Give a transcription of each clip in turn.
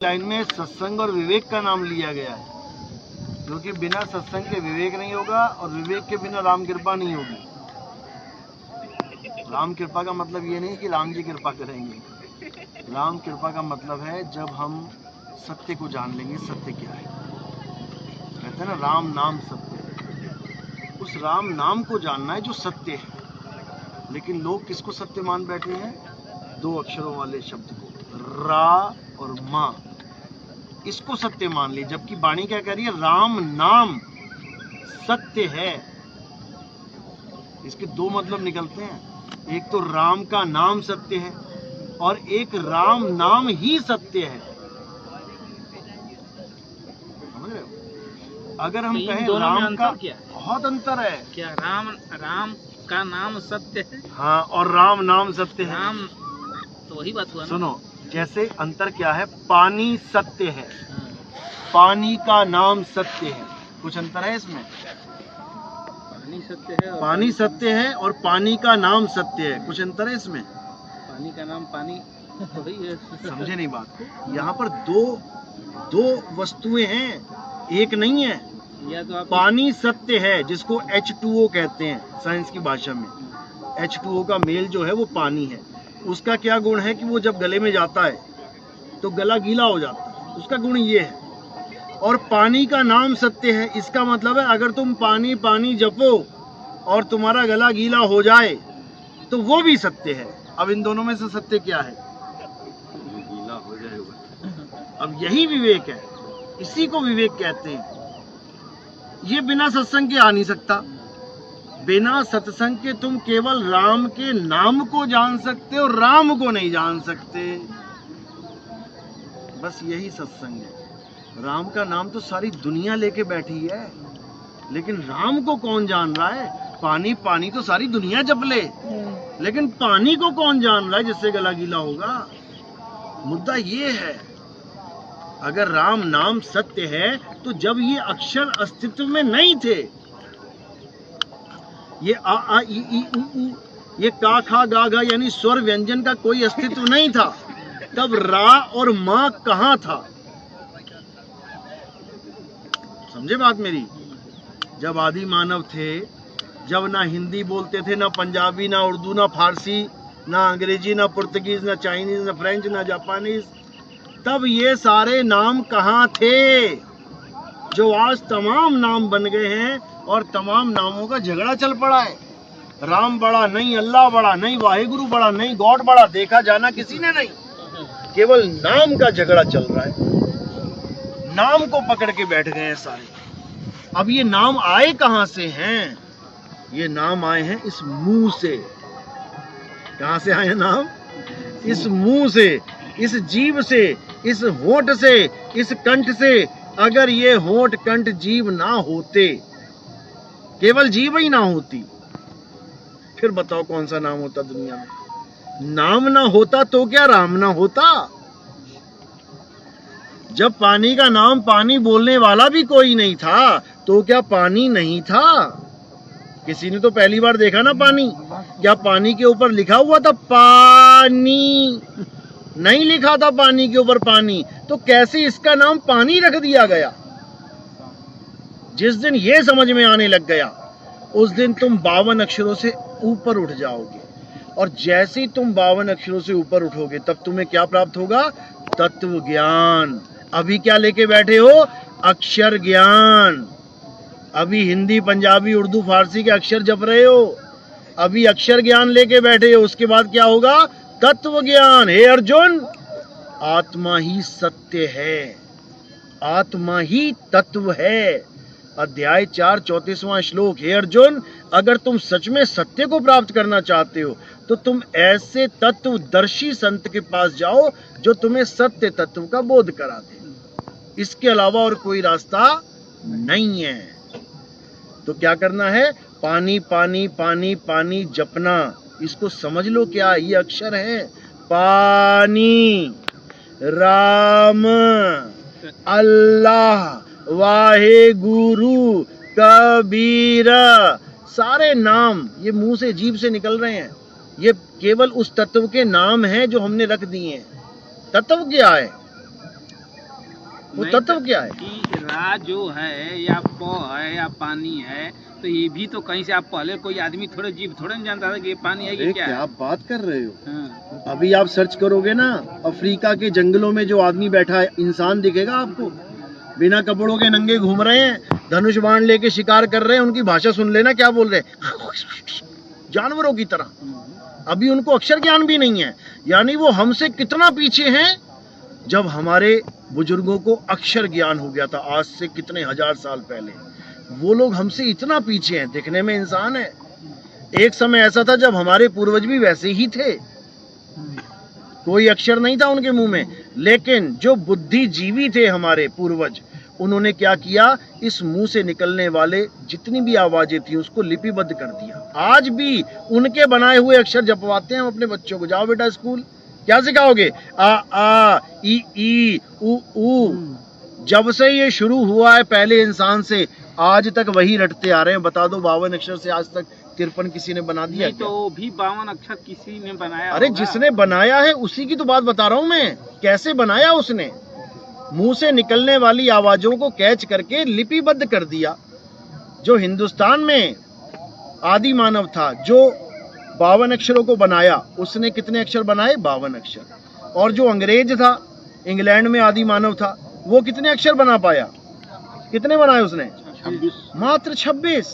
Line में सत्संग और विवेक का नाम लिया गया है, क्योंकि बिना सत्संग के विवेक नहीं होगा और विवेक के बिना राम कृपा नहीं होगी। राम कृपा का मतलब ये नहीं कि राम जी कृपा करेंगे। राम कृपा का मतलब है जब हम सत्य को जान लेंगे। सत्य क्या है? कहते हैं ना, राम नाम सत्य है। उस राम नाम को जानना है जो सत्य है। लेकिन लोग किसको सत्य मान बैठे हैं? दो अक्षरों वाले शब्द को, रा और माँ, इसको सत्य मान ली। जबकि वाणी क्या कह रही है? राम नाम सत्य है। इसके दो मतलब निकलते हैं, एक तो राम का नाम सत्य है और एक राम नाम ही सत्य है। समझ रहे हो? अगर हम कहें राम का, बहुत अंतर है। क्या राम का नाम सत्य है? हाँ, और राम नाम सत्य है। राम तो वही बात हुआ ना। सुनो, जैसे अंतर क्या है? पानी सत्य है, पानी का नाम सत्य है। कुछ अंतर है इसमें? पानी सत्य है, पानी सत्य है और पानी का नाम सत्य है। कुछ अंतर है इसमें? पानी का नाम पानी वही है। समझे नहीं बात को? यहाँ पर दो वस्तुएं हैं, एक नहीं है। या तो आप पानी सत्य है, जिसको H2O कहते हैं साइंस की भाषा में। H2O का मेल जो है वो पानी है। उसका क्या गुण है कि वो जब गले में जाता है तो गला गीला हो जाता है, उसका गुण ये है। और पानी का नाम सत्य है, इसका मतलब है अगर तुम पानी पानी जपो और तुम्हारा गला गीला हो जाए तो वो भी सत्य है। अब इन दोनों में से सत्य क्या है? गीला हो जाएगा। अब यही विवेक है, इसी को विवेक कहते हैं। ये बिना सत्संग के आ नहीं सकता। बिना सत्संग के तुम केवल राम के नाम को जान सकते हो, राम को नहीं जान सकते। बस यही सत्संग है। राम का नाम तो सारी दुनिया लेके बैठी है, लेकिन राम को कौन जान रहा है? पानी पानी तो सारी दुनिया जप ले, लेकिन पानी को कौन जान रहा है जिससे गला गीला होगा? मुद्दा ये है। अगर राम नाम सत्य है तो जब ये अक्षर अस्तित्व में नहीं थे, ये आ आ ई ई उ उ, ये का खा गा गा यानी स्वर व्यंजन का कोई अस्तित्व नहीं था, तब रा और माँ कहाँ था? समझे बात मेरी? जब आदि मानव थे, जब ना हिंदी बोलते थे, ना पंजाबी, ना उर्दू, ना फारसी, ना अंग्रेजी, ना पुर्तगीज, ना चाइनीज, ना फ्रेंच, ना जापानीज, तब ये सारे नाम कहाँ थे जो आज तमाम नाम बन गए हैं और तमाम नामों का झगड़ा चल पड़ा है। राम बड़ा नहीं, अल्लाह बड़ा नहीं, वाहिगुरु बड़ा नहीं, गॉड बड़ा देखा जाना किसी ने नहीं। केवल नाम का झगड़ा चल रहा है। नाम को पकड़ के बैठ गए हैं सारे। अब ये नाम आए कहां से हैं? ये नाम आए हैं इस मुंह से। कहां से आए नाम? इस मुंह से, इस जीभ से, इस होंठ से, इस कंठ से। अगर ये होंठ कंठ जीभ ना होते, केवल जीभ ही ना होती, फिर बताओ कौन सा नाम होता दुनिया में? नाम ना होता तो क्या राम ना होता? जब पानी का नाम पानी बोलने वाला भी कोई नहीं था तो क्या पानी नहीं था? किसी ने तो पहली बार देखा ना पानी। क्या पानी के ऊपर लिखा हुआ था पानी? नहीं लिखा था पानी के ऊपर पानी। तो कैसे इसका नाम पानी रख दिया गया? जिस दिन ये समझ में आने लग गया, उस दिन तुम 52 अक्षरों से ऊपर उठ जाओगे। और जैसे ही तुम 52 अक्षरों से ऊपर उठोगे, तब तुम्हें क्या प्राप्त होगा? तत्व ज्ञान। अभी क्या लेके बैठे हो? अक्षर ज्ञान। अभी हिंदी, पंजाबी, उर्दू, फारसी के अक्षर जप रहे हो। अभी अक्षर ज्ञान लेके बैठे हो। उसके बाद क्या होगा? तत्व ज्ञान। हे अर्जुन, आत्मा ही सत्य है, आत्मा ही तत्व है। अध्याय 4 34वां श्लोक। हे अर्जुन, अगर तुम सच में सत्य को प्राप्त करना चाहते हो तो तुम ऐसे तत्वदर्शी संत के पास जाओ जो तुम्हें सत्य तत्व का बोध करा दे। इसके अलावा और कोई रास्ता नहीं है। तो क्या करना है? पानी पानी पानी पानी जपना। इसको समझ लो, क्या ये अक्षर है? पानी, राम, अल्लाह, वाहेगुरु, कबीरा, सारे नाम ये मुंह से, जीभ से निकल रहे हैं। ये केवल उस तत्व के नाम हैं जो हमने रख दिए हैं। तत्व क्या है? वो तत्व क्या है? कि रा जो है या प है या पानी है, तो ये भी तो कहीं से आप पहले कोई आदमी थोड़े जीव थोड़े नहीं जानता था कि ये पानी है कि क्या है। आप बात कर रहे हो? हाँ। अभी आप सर्च करोगे ना, अफ्रीका के जंगलों में जो आदमी बैठा है, इंसान दिखेगा आपको, बिना कपड़ों के नंगे घूम रहे हैं, धनुष बाण लेके शिकार कर रहे हैं। उनकी भाषा सुन लेना क्या बोल रहे हैं, जानवरों की तरह। अभी उनको अक्षर ज्ञान भी नहीं है, यानी वो हमसे कितना पीछे हैं। जब हमारे बुजुर्गों को अक्षर ज्ञान हो गया था आज से कितने हजार साल पहले, वो लोग हमसे इतना पीछे हैं। दिखने में इंसान है। एक समय ऐसा था जब हमारे पूर्वज भी वैसे ही थे, कोई अक्षर नहीं था उनके मुंह में, लेकिन जो बुद्धिजीवी थे हमारे पूर्वज, उन्होंने क्या किया, इस मुंह से निकलने वाले जितनी भी आवाजें थी उसको लिपिबद्ध कर दिया। आज भी उनके बनाए हुए अक्षर जपवाते हैं हम अपने बच्चों को। जाओ बेटा स्कूल, क्या सिखाओगे? आ ई उ ऊ। जब से ये शुरू हुआ है पहले इंसान से आज तक वही रटते आ रहे हैं। बता दो 52 अक्षर से आज तक 53 किसी ने बना दिया? नहीं तो भी 52 अक्षर किसी ने बनाया। अरे होगा। जिसने बनाया है उसी की तो बात बता रहा हूं मैं। कैसे बनाया उसने? मुंह से निकलने वाली आवाजों को कैच करके लिपिबद्ध कर दिया। जो हिंदुस्तान में आदि मानव था, जो 52 अक्षरों को बनाया, उसने कितने अक्षर बनाए? 52 अक्षर। और जो अंग्रेज था, इंग्लैंड में आदि मानव था, वो कितने अक्षर बना पाया? कितने बनाए उसने? 26। मात्र 26।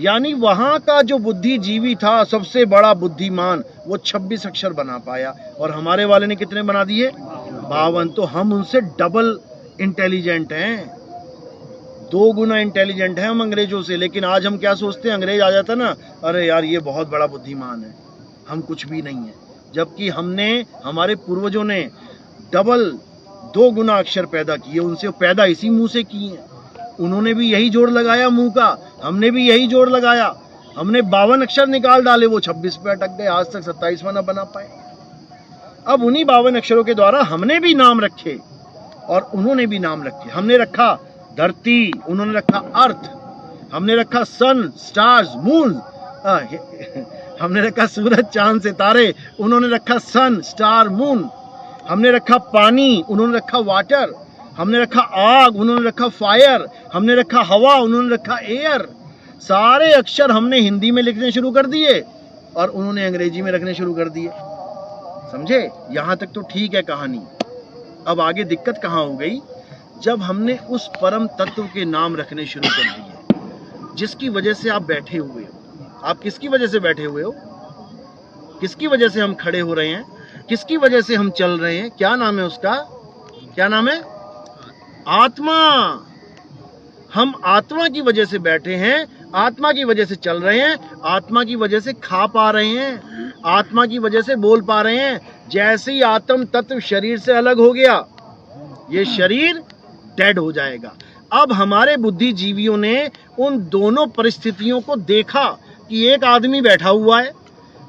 यानी वहां का जो बुद्धिजीवी था, सबसे बड़ा बुद्धिमान, वो 26 अक्षर बना पाया। और हमारे वाले ने कितने बना दिए? 52। तो हम उनसे डबल इंटेलिजेंट हैं, 2 गुना इंटेलिजेंट हैं हम अंग्रेजों से। लेकिन आज हम क्या सोचते हैं, अंग्रेज आ जाता ना, अरे यार ये बहुत बड़ा बुद्धिमान है, हम कुछ भी नहीं है। जबकि हमारे पूर्वजों ने डबल 2 गुना अक्षर पैदा किए, उनसे पैदा इसी मुंह से किए हैं। उन्होंने भी यही जोड़ लगाया मुंह का, हमने भी यही जोड़ लगाया। हमने 52 अक्षर निकाल डाले, वो 26 पे अटक गए, आज तक 27वां ना बना पाए। अब उन्हीं 52 अक्षरों के द्वारा हमने भी नाम रखे और उन्होंने भी नाम रखे। हमने रखा धरती, उन्होंने रखा अर्थ, हमने रखा सन, स्टार्स, मून, हमने रखा सूरज, चांद, सितारे, उन्होंने रखा सन, स्टार, मून। हमने रखा पानी, उन्होंने रखा वाटर। हमने रखा आग, उन्होंने रखा फायर। हमने रखा हवा, उन्होंने रखा एयर। सारे अक्षर हमने हिंदी में लिखने शुरू कर दिए और उन्होंने अंग्रेजी में रखने शुरू कर दिए। समझे? यहां तक तो ठीक है कहानी। अब आगे दिक्कत कहां हो गई? जब हमने उस परम तत्व के नाम रखने शुरू कर दिए, जिसकी वजह से आप बैठे हुए हो। आप किसकी वजह से बैठे हुए हो? किसकी वजह से हम खड़े हो रहे हैं? किसकी वजह से हम चल रहे हैं? क्या नाम है उसका? क्या नाम है? आत्मा। हम आत्मा की वजह से बैठे हैं, आत्मा की वजह से चल रहे हैं, आत्मा की वजह से खा पा रहे हैं, आत्मा की वजह से बोल पा रहे हैं। जैसे ही आत्म तत्व शरीर से अलग हो गया, ये शरीर डेड हो जाएगा। अब हमारे बुद्धिजीवियों ने उन दोनों परिस्थितियों को देखा कि एक आदमी बैठा हुआ है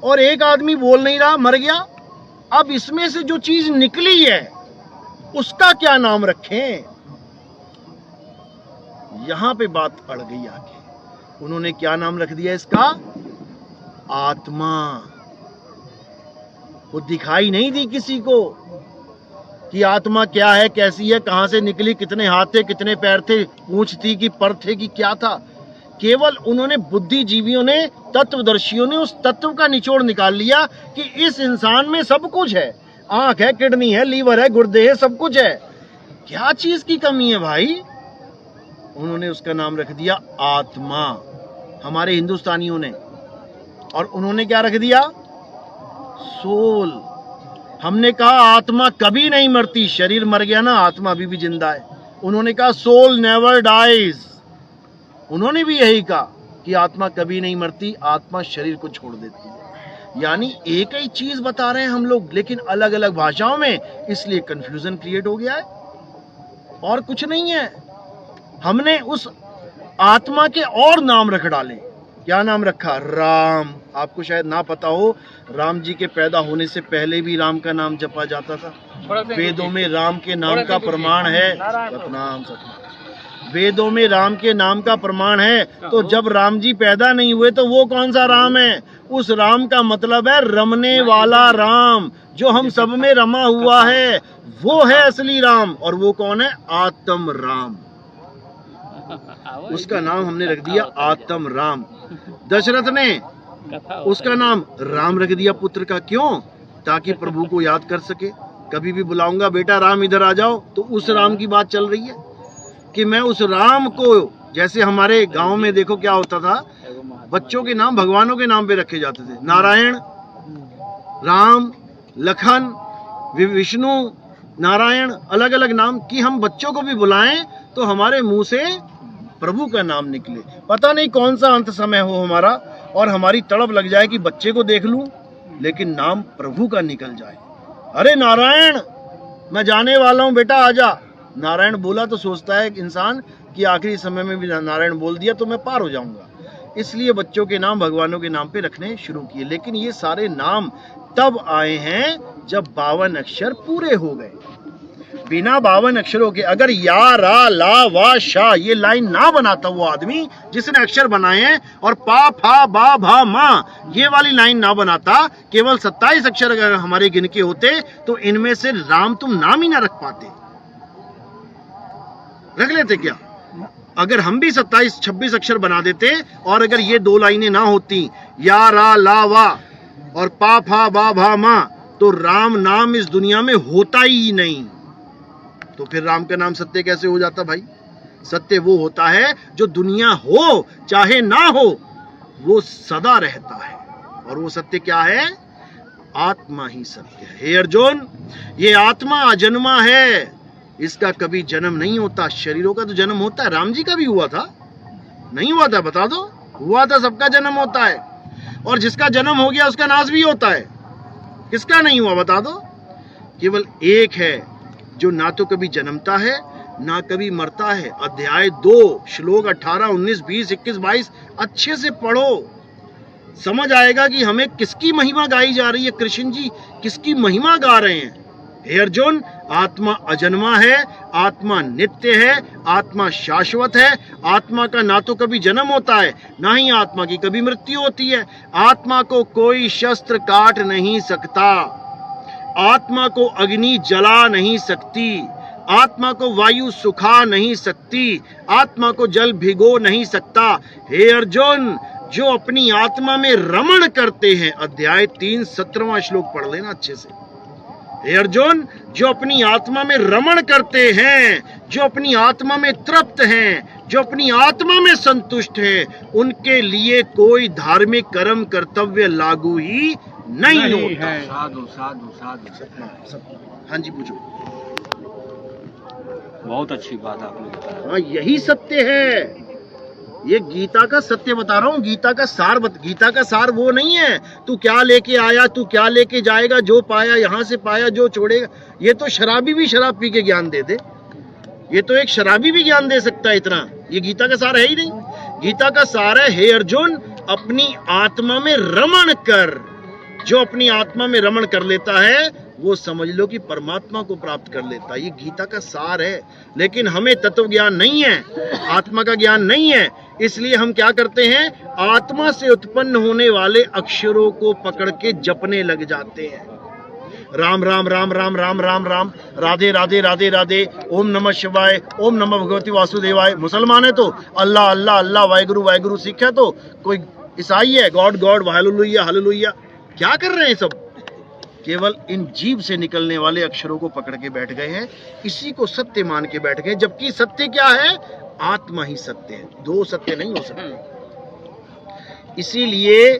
और एक आदमी बोल नहीं रहा, मर गया। अब इसमें से जो चीज निकली है उसका क्या नाम रखें? यहां पे बात अड़ गई आके। उन्होंने क्या नाम रख दिया इसका? आत्मा। वो दिखाई नहीं दी किसी को कि आत्मा क्या है, कैसी है, कहां से निकली, कितने हाथ थे, कितने पैर थे, पूंछ थी कि पर थे कि क्या था। केवल उन्होंने, बुद्धिजीवियों ने, तत्वदर्शियों ने उस तत्व का निचोड़ निकाल लिया कि इस इंसान में सब कुछ है। आंख है, किडनी है, लीवर है, गुर्दे है, सब कुछ है। क्या चीज की कमी है भाई? उन्होंने उसका नाम रख दिया आत्मा, हमारे हिंदुस्तानियों ने। और उन्होंने क्या रख दिया? सोल। हमने कहा आत्मा कभी नहीं मरती, शरीर मर गया ना, आत्मा अभी भी जिंदा है। उन्होंने कहा सोल नेवर डाइज। उन्होंने भी यही कहा कि आत्मा कभी नहीं मरती, आत्मा शरीर को छोड़ देती है। यानी एक ही चीज बता रहे हैं हम लोग, लेकिन अलग अलग भाषाओं में, इसलिए कंफ्यूजन क्रिएट हो गया है, और कुछ नहीं है। हमने उस आत्मा के और नाम रख डाले। क्या नाम रखा? राम। आपको शायद ना पता हो, राम जी के पैदा होने से पहले भी राम का नाम जपा जाता था। वेदों में राम के नाम का प्रमाण है। सतनाम सतनाम। वेदों में राम के नाम का प्रमाण है। तो जब राम जी पैदा नहीं हुए तो वो कौन सा राम है? उस राम का मतलब है रमने वाला राम, जो हम सब में रमा हुआ है, वो है असली राम। और वो कौन है? आत्म राम। उसका नाम हमने रख दिया आत्म राम। दशरथ ने उसका नाम राम रख दिया पुत्र का। क्यों? ताकि प्रभु को याद कर सके। कभी भी बुलाऊंगा, बेटा राम इधर आ जाओ, तो उस राम की बात चल रही है कि मैं उस राम को, जैसे हमारे गांव में देखो क्या होता था, बच्चों के नाम भगवानों के नाम पे रखे जाते थे। नारायण, राम, लखन, विष्णु, नारायण, अलग अलग नाम कि हम बच्चों को भी बुलाएं तो हमारे मुंह से प्रभु का नाम निकले। पता नहीं कौन सा अंत समय हो हमारा और हमारी तड़प लग जाए कि बच्चे को देख लूं लेकिन नाम प्रभु का निकल जाए। अरे नारायण, मैं जाने वाला हूं, बेटा आजा। नारायण बोला तो सोचता है इंसान कि आखिरी समय में भी नारायण बोल दिया तो मैं पार हो जाऊंगा। इसलिए बच्चों के नाम भगवानों के नाम पे रखने शुरू किए। लेकिन ये सारे नाम तब आए हैं जब 52 अक्षर पूरे हो गए। बिना 52 अक्षरों के अगर या, रा, ला, वा, शा ये लाइन ना बनाता वो आदमी जिसने अक्षर बनाए हैं, और पा, फा, बा, भा, मा ये वाली लाइन ना बनाता, केवल 27 अक्षर अगर हमारे गिन के होते तो इनमें से राम तुम नाम ही ना रख पाते। रख लेते क्या? अगर हम भी 27-26 अक्षर बना देते और अगर ये दो लाइनें ना होती, या, रा, ला, वा और पा, फा, बा, भा, मा, तो राम नाम इस दुनिया में होता ही नहीं। तो फिर राम का नाम सत्य कैसे हो जाता भाई? सत्य वो होता है जो दुनिया हो चाहे ना हो वो सदा रहता है। और वो सत्य क्या है? आत्मा ही सत्य है। हे अर्जुन, ये आत्मा अजन्मा है, इसका कभी जन्म नहीं होता। शरीरों का तो जन्म होता है, राम जी का भी हुआ था? नहीं हुआ था? बता दो। हुआ था, सबका जन्म होता है। और जिसका जन्म हो गया उसका नाश भी होता है। किसका नहीं हुआ बता दो? केवल एक है जो ना तो कभी जन्मता है ना कभी मरता है। अध्याय 2 श्लोक 18, 19, 20, 21, 22 अच्छे से पढ़ो, समझ आएगा कि हमें किसकी महिमा गाई जा रही है। कृष्ण जी किसकी महिमा गा रहे हैं। हे अर्जुन, आत्मा अजन्मा है, आत्मा नित्य है, आत्मा शाश्वत है। आत्मा का ना तो कभी जन्म होता है ना ही आत्मा की कभी मृत्यु होती है। आत्मा को कोई शस्त्र काट नहीं सकता, आत्मा को अग्नि जला नहीं सकती, आत्मा को वायु सुखा नहीं सकती, आत्मा को जल भिगो नहीं सकता। हे अर्जुन, जो अपनी आत्मा में रमण करते हैं, अध्याय 3 17वां श्लोक पढ़ लेना अच्छे से। हे अर्जुन, जो अपनी आत्मा में रमण करते हैं, जो अपनी आत्मा में तृप्त हैं, जो अपनी आत्मा में संतुष्ट हैं, उनके लिए कोई धार्मिक कर्म कर्तव्य लागू ही नहीं होता। साधु साधु साधु। हाँ जी पूछो। बहुत अच्छी बात आपने बताया। हाँ, यही सत्य है। ये गीता का सत्य बता रहा हूँ। गीता का सार गीता का सार वो नहीं है तू क्या लेके आया, तू क्या लेके जाएगा, जो पाया यहाँ से पाया, जो छोड़ेगा। ये तो शराबी भी शराब पी के ज्ञान दे दे। ये तो एक शराबी भी ज्ञान दे सकता है इतना। ये गीता का सार है ही नहीं। गीता का सार है, हे अर्जुन, अपनी आत्मा में रमण कर। जो अपनी आत्मा में रमण कर लेता है वो समझ लो कि परमात्मा को प्राप्त कर लेता है। ये गीता का सार है। लेकिन हमें तत्व ज्ञान नहीं है, आत्मा का ज्ञान नहीं है, इसलिए हम क्या करते हैं, आत्मा से उत्पन्न होने वाले अक्षरों को पकड़ के जपने लग जाते हैं। राम राम राम राम राम राम राम, राधे राधे राधे राधे, ओम नमः शिवाय, ओम नमः भगवती वासुदेवाय। मुसलमान है तो अल्लाह अल्लाह अल्लाह, वाहेगुरु वाहेगुरु। सिख है तो कोई ईसाई है, गॉड गॉड, हालेलुया हालेलुया। क्या कर रहे हैं सब? केवल इन जीभ से निकलने वाले अक्षरों को पकड़ के बैठ गए हैं, इसी को सत्य मान के बैठ गए। जबकि सत्य क्या है? आत्मा ही सत्य है, दो सत्य नहीं हो सकते। इसीलिए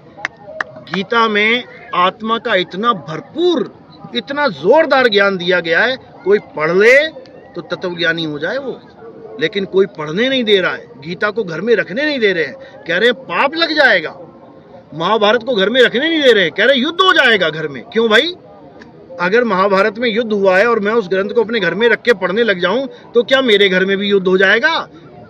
गीता में आत्मा का इतना भरपूर, इतना जोरदार ज्ञान दिया गया है। कोई पढ़ ले तो तत्वज्ञानी हो जाए वो, लेकिन कोई पढ़ने नहीं दे रहा है। गीता को घर में रखने नहीं दे रहे हैं, कह रहे हैं पाप लग जाएगा। महाभारत को घर में रखने नहीं दे रहे, कह रहे युद्ध हो जाएगा घर में। क्यों भाई? अगर महाभारत में युद्ध हुआ है और मैं उस ग्रंथ को अपने घर में रख के पढ़ने लग जाऊं तो क्या मेरे घर में भी युद्ध हो जाएगा?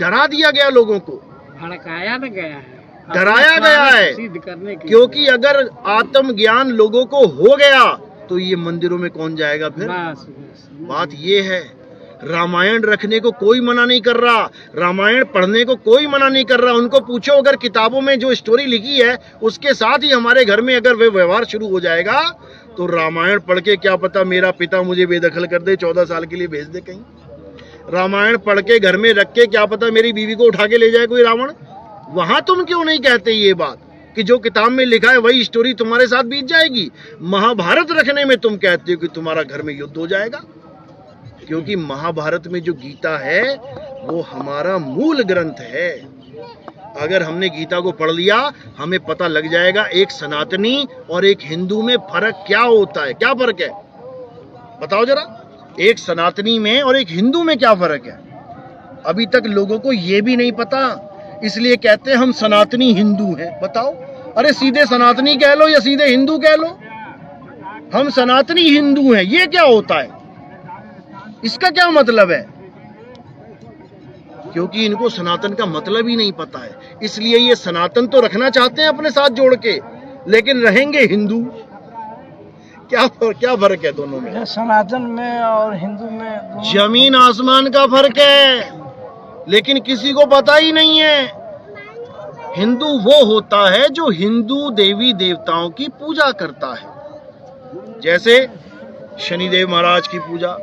डरा दिया गया लोगों को, भड़काया न गया है, डराया गया है। सिद्ध करने के क्योंकि अगर आत्म ज्ञान लोगों को हो गया तो ये मंदिरों में कौन जाएगा फिर? बस, बस। बात ये है, रामायण रखने को कोई मना नहीं कर रहा, रामायण पढ़ने को कोई मना नहीं कर रहा। उनको पूछो अगर किताबों में जो स्टोरी लिखी है उसके साथ ही हमारे घर में अगर वे व्यवहार शुरू हो जाएगा तो रामायण पढ़ के क्या पता मेरा पिता मुझे बेदखल कर दे, 14 साल के लिए भेज दे कहीं। रामायण पढ़ के घर में रख के क्या पता मेरी बीवी को उठा के ले जाए कोई रावण। वहां तुम क्यों नहीं कहते ये बात कि जो किताब में लिखा है वही स्टोरी तुम्हारे साथ बीत जाएगी। महाभारत रखने में तुम कहते हो कि तुम्हारा घर में युद्ध हो जाएगा, क्योंकि महाभारत में जो गीता है वो हमारा मूल ग्रंथ है। अगर हमने गीता को पढ़ लिया हमें पता लग जाएगा एक सनातनी और एक हिंदू में फर्क क्या होता है। क्या फर्क है बताओ जरा, एक सनातनी में और एक हिंदू में क्या फर्क है? अभी तक लोगों को यह भी नहीं पता, इसलिए कहते हैं हम सनातनी हिंदू हैं। बताओ, अरे सीधे सनातनी कह लो या सीधे हिंदू कह लो, हम सनातनी हिंदू हैं। ये क्या होता है, इसका क्या मतलब है? क्योंकि इनको सनातन का मतलब ही नहीं पता है, इसलिए ये सनातन तो रखना चाहते हैं अपने साथ जोड़ के, लेकिन रहेंगे हिंदू। क्या फर्क है दोनों में? सनातन में और हिंदू में जमीन आसमान का फर्क है, लेकिन किसी को पता ही नहीं है। हिंदू वो होता है जो हिंदू देवी देवताओं की पूजा करता है, जैसे शनिदेव महाराज की पूजा,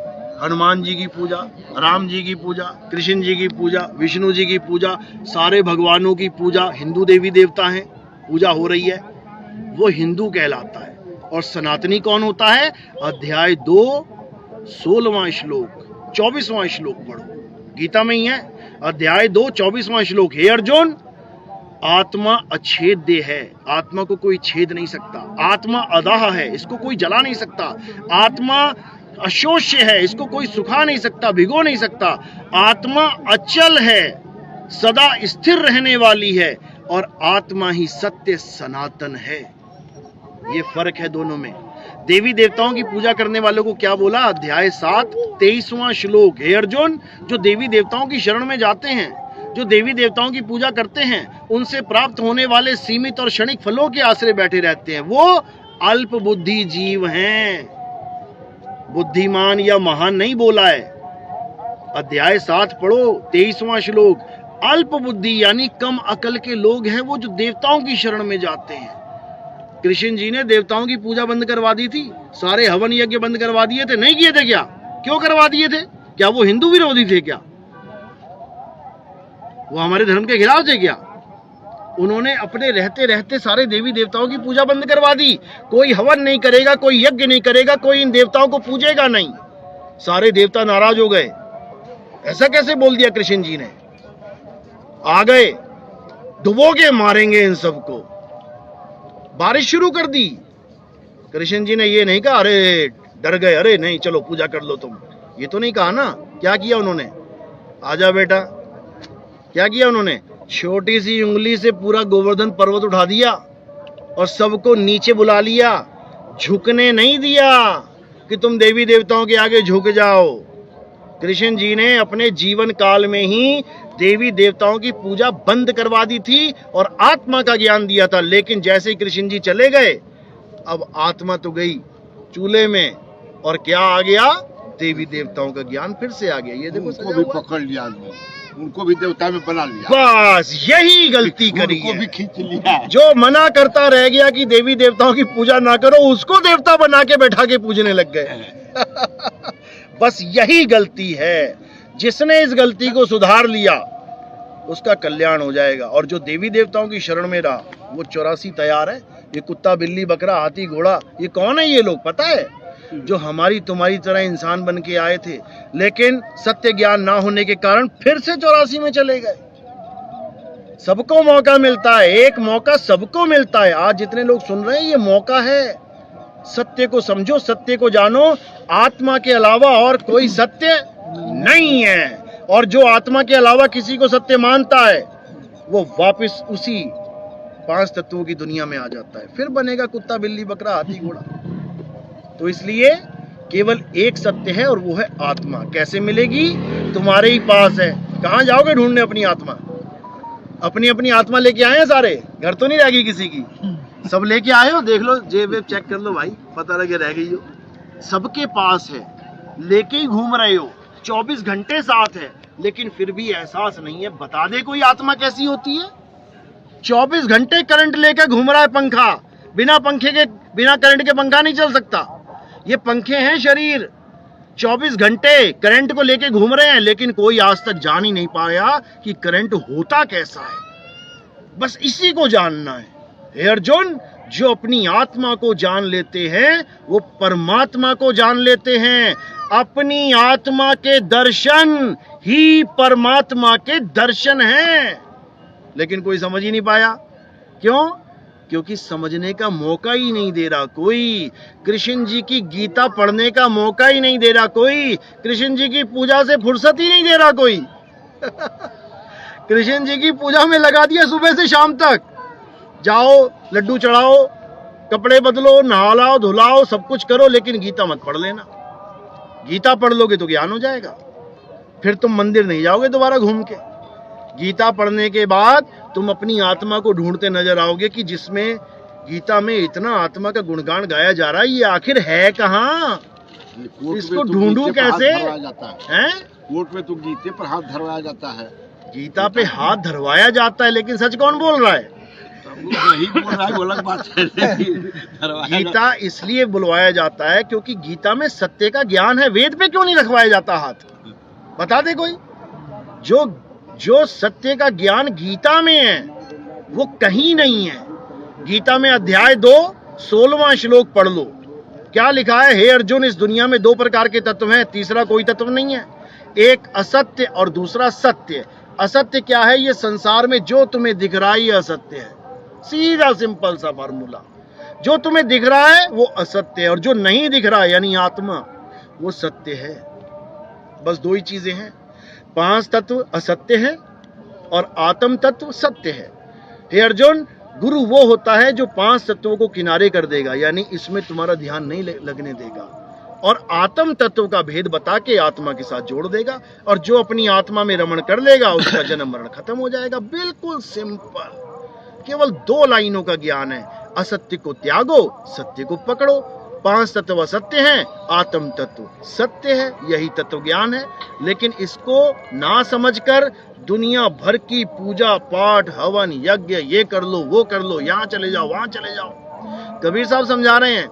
हनुमान जी की पूजा, राम जी की पूजा, कृष्ण जी की पूजा, विष्णु जी की पूजा, सारे भगवानों की पूजा। हिंदू देवी देवता हैं, पूजा हो रही है, वो हिंदू कहलाता है। और सनातनी कौन होता है? अध्याय 2 16वां श्लोक 24वां श्लोक पढ़ो, गीता में ही है। अध्याय 2 24वां श्लोक, हे अर्जुन, आत्मा अछेद्य है, आत्मा को कोई छेद नहीं सकता। आत्मा अदाह है, इसको कोई जला नहीं सकता। आत्मा अशोष्य है, इसको कोई सुखा नहीं सकता, भिगो नहीं सकता। आत्मा अचल है, सदा स्थिर रहने वाली है, और आत्मा ही सत्य सनातन है। ये फर्क है दोनों में। देवी देवताओं की पूजा करने वालों को क्या बोला? अध्याय 7 23वां श्लोक, हे अर्जुन, जो देवी देवताओं की शरण में जाते हैं, जो देवी देवताओं की पूजा करते हैं, उनसे प्राप्त होने वाले सीमित और क्षणिक फलों के आश्रय बैठे रहते हैं, वो अल्प बुद्धि जीव हैं। बुद्धिमान या महान नहीं बोला है। अध्याय 7 पढ़ो 23वां श्लोक, अल्प बुद्धि यानी कम अकल के लोग हैं वो जो देवताओं की शरण में जाते हैं। कृष्ण जी ने देवताओं की पूजा बंद करवा दी थी, सारे हवन यज्ञ बंद करवा दिए थे, नहीं किए थे क्या? क्यों करवा दिए थे? क्या वो हिंदू विरोधी थे क्या? वो हमारे धर्म के खिलाफ थे क्या? उन्होंने अपने रहते रहते सारे देवी देवताओं की पूजा बंद करवा दी। कोई हवन नहीं करेगा, कोई यज्ञ नहीं करेगा, कोई इन देवताओं को पूजेगा नहीं। सारे देवता नाराज हो गए। ऐसा कैसे बोल दिया कृष्ण जी ने? आ गए, डुबो के मारेंगे इन सबको। बारिश शुरू कर दी। कृष्ण जी ने ये नहीं कहा अरे डर गए, अरे नहीं चलो पूजा कर लो तुम, ये तो नहीं कहा ना। क्या किया उन्होंने? आजा बेटा, क्या किया उन्होंने? छोटी सी उंगली से पूरा गोवर्धन पर्वत उठा दिया और सबको नीचे बुला लिया। झुकने नहीं दिया कि तुम देवी देवताओं के आगे झुक जाओ। कृष्ण जी ने अपने जीवन काल में ही देवी देवताओं की पूजा बंद करवा दी थी और आत्मा का ज्ञान दिया था। लेकिन जैसे ही कृष्ण जी चले गए, अब आत्मा तो गई चूल्हे में, और क्या आ गया? देवी देवताओं का ज्ञान फिर से आ गया। ये देखो, उनको भी पकड़ लिया आदमी, उनको भी देवता में बना लिया। बस यही गलती करी उनको है। भी खींच लिया। जो मना करता रह गया कि देवी देवताओं की पूजा ना करो, उसको देवता बना के बैठा के पूजने लग गए। बस यही गलती है। जिसने इस गलती को सुधार लिया उसका कल्याण हो जाएगा। और जो देवी देवताओं की शरण में रहा वो 84 तैयार है। ये कुत्ता, बिल्ली, बकरा, हाथी, घोड़ा, ये कौन है? ये लोग पता है, जो हमारी तुम्हारी तरह इंसान बन के आए थे, लेकिन सत्य ज्ञान ना होने के कारण फिर से 84 में चले गए। सबको मौका मिलता है, एक मौका सबको मिलता है। आज जितने लोग सुन रहे हैं, ये मौका है। सत्य को समझो, सत्य को जानो। आत्मा के अलावा और कोई सत्य नहीं है। और जो आत्मा के अलावा किसी को सत्य मानता है, वो वापस उसी 5 तत्वों की दुनिया में आ जाता है, फिर बनेगा कुत्ता, बिल्ली, बकरा, हाथी, घोड़ा। तो इसलिए केवल एक सत्य है और वो है आत्मा। कैसे मिलेगी? तुम्हारे ही पास है। कहां जाओगे ढूंढने अपनी आत्मा? अपनी अपनी आत्मा लेके आए हैं सारे, घर तो नहीं रह गई किसी की। सब लेके आए हो, देख लो, जेब वेब चेक कर लो भाई, पता लगे रह गई हो। सबके पास है, लेके ही घूम रहे हो। 24 घंटे साथ है, लेकिन फिर भी एहसास नहीं है। बता दे कोई आत्मा कैसी होती है? 24 घंटे करंट लेकर घूम रहा है पंखा, बिना करंट के पंखा नहीं चल सकता। ये पंखे हैं शरीर, 24 घंटे करंट को लेके घूम रहे हैं, लेकिन कोई आज तक जान ही नहीं पाया कि करंट होता कैसा है। बस इसी को जानना है। हे अर्जुन, जो अपनी आत्मा को जान लेते हैं वो परमात्मा को जान लेते हैं। अपनी आत्मा के दर्शन ही परमात्मा के दर्शन हैं। लेकिन कोई समझ ही नहीं पाया। क्यों? क्योंकि समझने का मौका ही नहीं दे रहा कोई। कृष्ण जी की गीता पढ़ने का मौका ही नहीं दे रहा कोई। कृष्ण जी की पूजा से फुर्सत ही नहीं दे रहा कोई। कृष्ण जी की पूजा में लगा दिया सुबह से शाम तक। जाओ, लड्डू चढ़ाओ, कपड़े बदलो, नहालाओ, धुलाओ, सब कुछ करो, लेकिन गीता मत पढ़ लेना। गीता पढ़ लोगे तो ज्ञान हो जाएगा, फिर तुम मंदिर नहीं जाओगे दोबारा घूम के। गीता पढ़ने के बाद तुम अपनी आत्मा को ढूंढते नजर आओगे कि जिसमें गीता में इतना आत्मा का गुणगान गाया जा रहा है, ये आखिर है कहाँ? इसको ढूंढूं कैसे? हैं? कोर्ट में तो गीते पर हाथ धरवाया जाता है। गीता पे हाथ धरवाया जाता है, लेकिन सच कौन बोल रहा है? वही बोल रहा है, वो अलग बात है। गीता इसलिए बुलवाया जाता है क्योंकि गीता में सत्य का ज्ञान है। वेद पे क्यों नहीं रखवाया जाता हाथ? बता दे कोई। जो सत्य का ज्ञान गीता में है वो कहीं नहीं है। गीता में अध्याय 2 16वां श्लोक पढ़ लो। क्या लिखा है? हे अर्जुन, इस दुनिया में 2 प्रकार के तत्व हैं, तीसरा कोई तत्व नहीं है। एक असत्य और दूसरा सत्य। असत्य क्या है? ये संसार में जो तुम्हें दिख रहा है ये असत्य है। सीधा सिंपल सा फार्मूला। जो तुम्हें दिख रहा है वो असत्य है, और जो नहीं दिख रहा है यानी आत्मा, वो सत्य है। बस 2 ही चीजें हैं। 5 तत्व असत्य है और आत्म तत्व सत्य है। हे अर्जुन, गुरु वो होता है जो 5 तत्वों को किनारे कर देगा, यानी इसमें तुम्हारा ध्यान नहीं लगने देगा, और आत्म तत्व का भेद बता के आत्मा के साथ जोड़ देगा। और जो अपनी आत्मा में रमण कर लेगा उसका जन्म मरण खत्म हो जाएगा। बिल्कुल सिंपल। केवल 2 लाइनों का ज्ञान है। असत्य को त्यागो, सत्य को पकड़ो। 5 तत्व असत्य हैं, आत्म तत्व सत्य है। यही तत्व ज्ञान है। लेकिन इसको ना समझकर दुनिया भर की पूजा पाठ, हवन, यज्ञ, ये कर लो, वो कर लो, यहाँ चले जाओ, वहां चले जाओ। कबीर साहब समझा रहे हैं,